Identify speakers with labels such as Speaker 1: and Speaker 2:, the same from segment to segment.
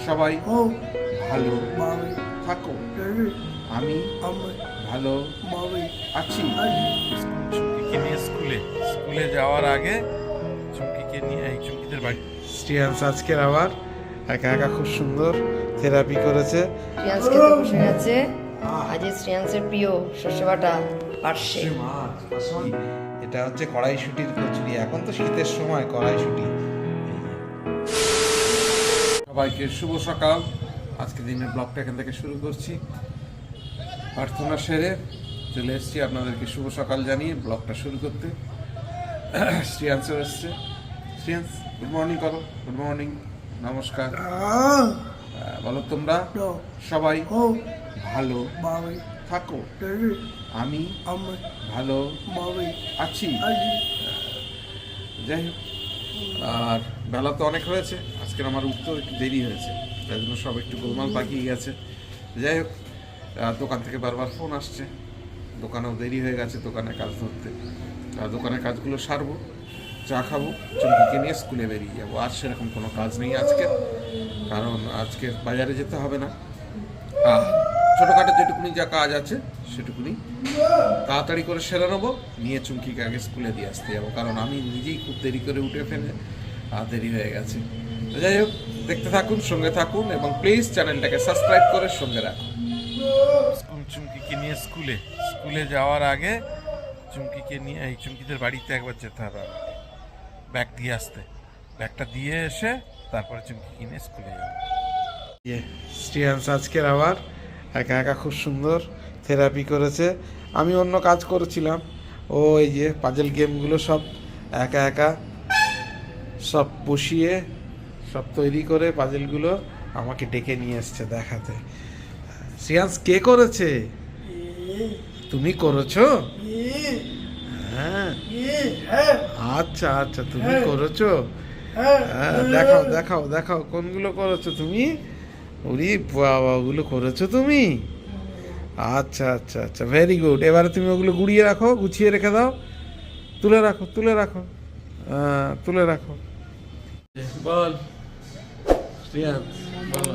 Speaker 1: সবাই ভালো থাকো, আমি ভালো আছি।
Speaker 2: চুমকিকে নিয়ে স্কুলে যাওয়ার আগে চুমকিকে নিয়ে এই চুমকিদের বাড়ি
Speaker 3: শ্রিয়াংশ আজকের আবার একা একা খুব সুন্দর থেরাপি করেছে।
Speaker 4: শ্রিয়াংশ খেতে বসে গেছে। আজ শ্রিয়াংশের প্রিয় শস্য বাটা পার্শে।
Speaker 3: এটা হচ্ছে কড়াইশুটির কচুরি। এখন তো শীতের সময় কড়াইশুটি।
Speaker 1: সবাইকে শুভ সকাল। আজকে দিনের ব্লগটা এখান থেকে শুরু করছি। প্রার্থনা সেরে চলে এসেছি আপনাদেরকে শুভ সকাল জানিয়ে ব্লগটা শুরু করতে। শ্রিয়াংশ এসছে। শ্রিয়াংশ গুড মর্নিং করো। গুড মর্নিং, নমস্কার বলো। তোমরা সবাই ভালো থাকো, আমি ভালো আছি। যাই হোক, আর বেলা তো অনেক হয়েছে। আজকের আমার উঠতেও একটু দেরি হয়েছে, তাই জন্য সব একটু গোলমাল পাকিয়ে গেছে। যাই হোক, দোকান থেকে বারবার ফোন আসছে, দোকানেও দেরি হয়ে গেছে দোকানে কাজ ধরতে। আর দোকানের কাজগুলো সারবো, চা খাবো, চুমকিকে নিয়ে স্কুলে বেরিয়ে যাবো। আর সেরকম কোনো কাজ নেই আজকে, কারণ আজকে বাজারে যেতে হবে না। ছোটোখাটো যেটুকুনি যা কাজ আছে সেটুকুনি তাড়াতাড়ি করে সেরে নেবো, নিয়ে চুমকিকে আগে স্কুলে দিয়ে আসতে যাবো। কারণ আমি নিজেই খুব দেরি করে উঠে ফেলে দেরি হয়ে গেছে। তো যাই হোক, দেখতে থাকুন, সঙ্গে থাকুন এবং প্লিজ চ্যানেলটাকে সাবস্ক্রাইব করে সঙ্গে রাখুন।
Speaker 2: চুমকিকে নিয়ে স্কুলে যাওয়ার আগে চুমকিকে নিয়ে এই চুমকিদের বাড়িতে একবার যেতে হবে আমাকে, ব্যাগ দিয়ে আসতে। ব্যাগটা দিয়ে এসে তারপরে চুমকিকে নিয়ে স্কুলে যাবো।
Speaker 3: শ্রিয়াংশ আজকের আবার একা একা খুব সুন্দর থেরাপি করেছে। আমি অন্য কাজ করেছিলাম, ও এই যে পাজল গেমগুলো সব একা একা সব বসিয়ে সব তৈরি করে পাজলগুলো আমাকে ডেকে নিয়ে এসছে দেখাতে। শ্রিয়াংশ কে করেছে? তুমি করেছো? হ্যাঁ, আচ্ছা আচ্ছা, তুমি করেছো। হ্যাঁ, দেখাও দেখাও দেখাও কোনগুলো করেছো তুমি। ওরে বাবা, ওগুলো করেছো তুমি? আচ্ছা আচ্ছা আচ্ছা, ভেরি গুড। এবারে তুমি ওগুলো গুড়িয়ে রাখো, গুছিয়ে রেখে দাও, তুলে রাখো তুলে রাখো, তুলে রাখো। বল শ্রিয়াংশ, বলো।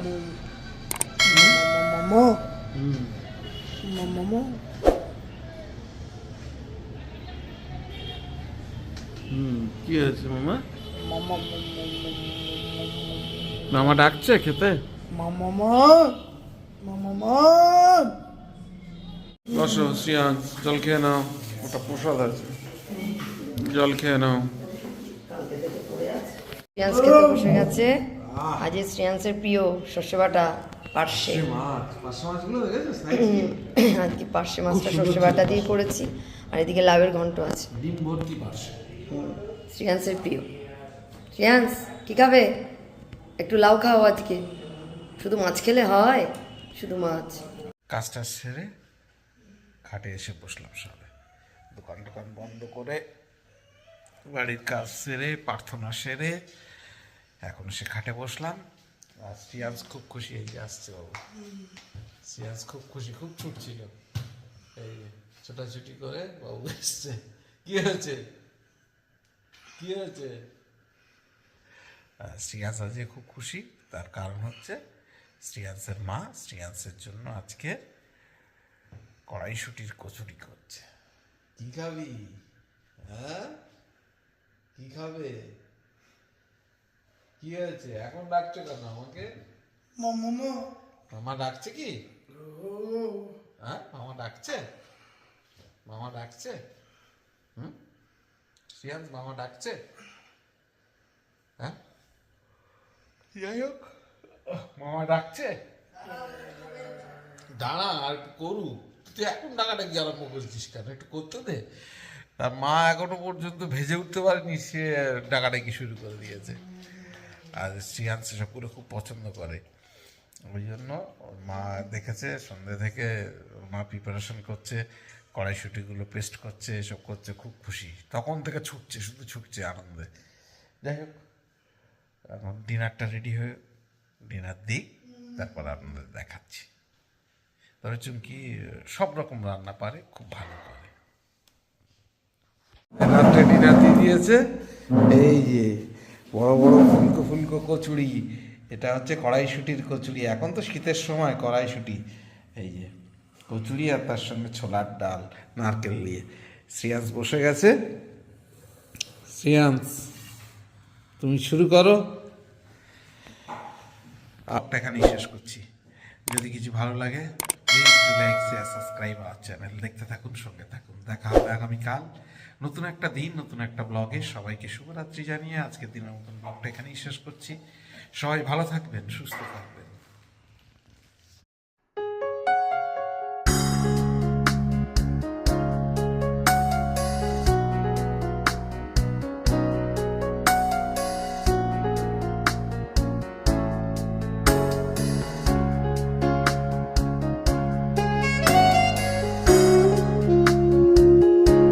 Speaker 3: কি হয়েছে মামা? মামা ডাকছে খেতে? বসো শ্রিয়াংশ, জল খেয়ে নাও, ওটা প্রসাদ আছে, জল খেয়ে নাও।
Speaker 4: শ্রিয়াংশ খেতে বসে গেছে। আজ শ্রিয়াংশের প্রিয় শস্য বাটা পার্শে। আজকে পার্শে মাছটা শস্য বাটা দিয়ে করেছি, আর এদিকে লাউয়ের ঘন্ট আছে।
Speaker 3: ডিম ভর্তি পাশে।
Speaker 4: শ্রিয়াংশের প্রিয়। শ্রিয়াংশ কি খাবে? একটু লাউ খাও আজকে। শুধু মাছ খেলে হয়? শুধু মাছ।
Speaker 3: কাজটা সেরে খাটে এসে বসলাম সবে। দোকান টোকান বন্ধ করে বাড়ির কাজ সেরে প্রার্থনা সেরে এখন সে খাটে বসলাম। আর শ্রিয়াংশ খুব খুশি, এই যে আসছে বাবু। শ্রিয়াংশ খুব খুশি, খুব ছুটছিল, এই যে ছোটাছুটি করে বাবু এসছে। কি হয়েছে? কি হয়েছে? শ্রিয়াংশ আজকে খুব খুশি। তার কারণ হচ্ছে শ্রিয়াংশের মা শ্রিয়াংশের জন্য আজকে কড়াইশুটির কচুরি করছে। কি খাবি? হ্যাঁ, কি খাবে? কি হয়েছে? এখন ডাকছো কেন আমাকে? মামা ডাকছে কি? হ্যাঁ, মামা ডাকছে? মামা ডাকছে? শ্রিয়াংশ, মামা ডাকছে? হ্যাঁ, যাই হোক, মামা ডাকছে। দাঁড়া আর একটু করুক। তুই এখন ডাকাডাকি আরম্ভ করেছিস কেন? একটু করতে দে। তার মা এখনো পর্যন্ত ভেজে উঠতে পারেনি, সে ডাকাডাকি শুরু করে দিয়েছে। আর শ্রিয়াংশ সবগুলো খুব পছন্দ করে, ওই জন্য ওর মা দেখেছে সন্ধ্যে থেকে ওর মা প্রিপারেশন করছে, কড়াইশুটিগুলো পেস্ট করছে, এসব করছে, খুব খুশি। তখন থেকে ছুটছে, শুধু ছুটছে আনন্দে। যাই হোক, এখন ডিনারটা রেডি হয়ে ডিনার দিই, তারপর আপনাদের দেখাচ্ছি। তবে চুমকি সব রকম রান্না পারে, খুব ভালো করে। রাত্রে ডিনার দিয়ে দিয়েছে। এই যে বড় বড় ফুলকো ফুলকো কচুরি,
Speaker 1: এটা হচ্ছে কড়াইশুটির কচুরি। এখন তো শীতের সময় কড়াইশুটি, এই যে কচুরি আর তার সঙ্গে ছোলার ডাল নারকেল দিয়ে। শ্রেয়াংস বসে গেছে। শ্রেয়াংস, তুমি শুরু করো।
Speaker 2: আপটা এখানেই শেষ করছি। যদি কিছু ভালো লাগে please do like share subscribe our channel. দেখতে থাকুন, সঙ্গে থাকুন। দেখা হবে আগামীকাল নতুন একটা দিন, নতুন একটা ব্লগে। সবাইকে শুভরাত্রি জানিয়ে আজকের দিনের মতন ব্লগটা এখানেই শেষ করছি। সবাই ভালো থাকবেন, সুস্থ থাকবেন।